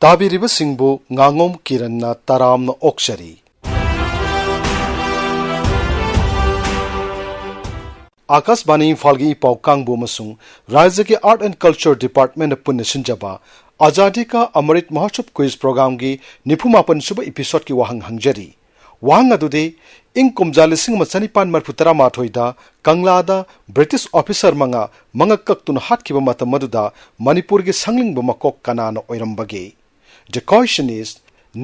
ꯇꯥꯕꯤꯔꯤꯕꯁꯤꯡꯕꯨ ꯉꯥꯉꯣꯝ ꯀꯤꯔꯟꯅ ꯇꯔꯥꯝꯅ ꯑꯣꯛꯆꯔꯤ꯫ आकाशवाणी इम्फालगी इपाउ कांगबु अमसुंग राज्य के आर्ट एंड कल्चर डिपार्टमेंट पुण्य सिंजबा आजादी का अमृत महोत्सव क्विज प्रोग्राम की 94 सुब एपिसोड की वाहंग हंगजरी। वाहंग अदुदे इंग कुमजा 1978 कंगलादा ब्रिटिश ऑफिसर मंगा कक्तुन हाटखिबा मतम मदुदा मणिपुर के संगलिंग मकोक कनानो ओइरंबगे। The question is,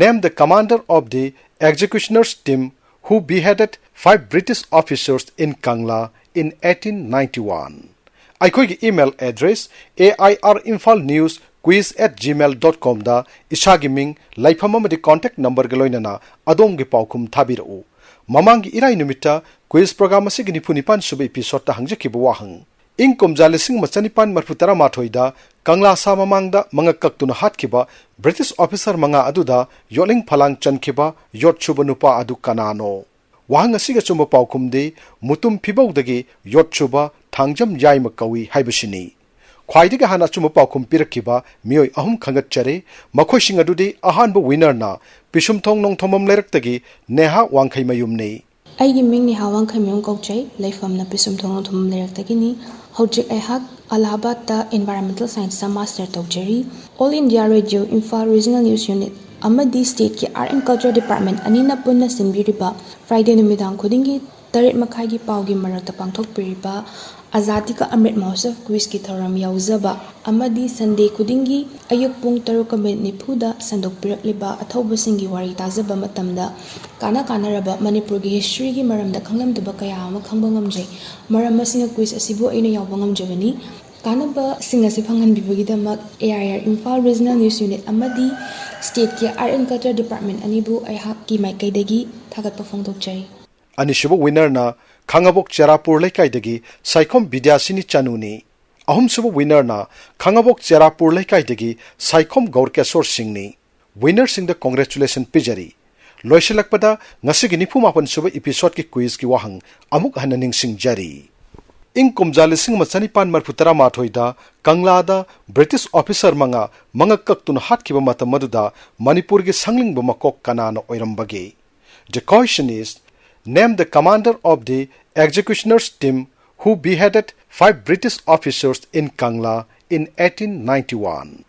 name the commander of the executioners team who beheaded 5 British officers in Kangla in 1891. Aikoigi email address airinfalnewsquiz@gmail.com da isagi ming laifam amadi contact number galoinana adomgi paukum thabirau. Mamangi irai numita quiz program asigi nipunipan suba episode ta hangjakiba wahang. Ing kumja 1978 da Kangla sa mamangda mga kaktuna hatkiba British officer mga aduda yoling phalang chankiba yot chuba nupa adu kanano. Wahang asiga chumba paukumde mutum pibawdagi yot chuba thangjam yaima kawi haibashini. Khwaidiga hana chumba paukum pirakiba miyoi ahum khangatchare makhoising adude ahanba winner na pisumthong nongthomam leiraktagi neha wangkhai mayumne. Aigi ming ni hawang khaimyong kokchai laifamna pisumthong nongthomam leiraktagi ni Hojik Ehak Allahabad ta Environmental Science sa Master Tokjeri All India Radio Imphal Regional News Unit Amadi State ki Art and Culture Department anina punna sinbiriba Friday numidang khudingi 8 makhai gi paugi marakta pangthokpiriba Azadi ka Amrit Mahotsav quiz ki thoram yauzaba Amadi Sunday khudingi ayuk pung 7:30 da sandokpirakliba athobasingi wari tazaba matamda kana raba Manipur gi history gi maramda khanglamdaba kaya ama khangba ngamjai maram asinga quiz asibu aina yawba ngamjabani kanaba singa si phangan bibagi AIR Imphal Regional News Unit amadi State ki Art and Culture Department anibu aihak ki maikaidagi thagat pafongdokjai Anishuba winner na Khangabok Cherapur Lekaidagi Saikom Bidyasini Chanuni. Ahum suba winner na Khangabok Cherapur Lekaidagi Saikom Gaurkesor Singni. Winner sing the congratulation pijari. Loisilakpada ngasigi 94 suba episode ki quiz ki wahang amuk hananing sing jari. Ing kumja 1978 da Kanglada British officer mga kaktun hatkiba mata maduda Manipur gi sangling bumakok kanano oirambage. The question is, name the commander of the executioners team who beheaded 5 British officers in Kangla in 1891.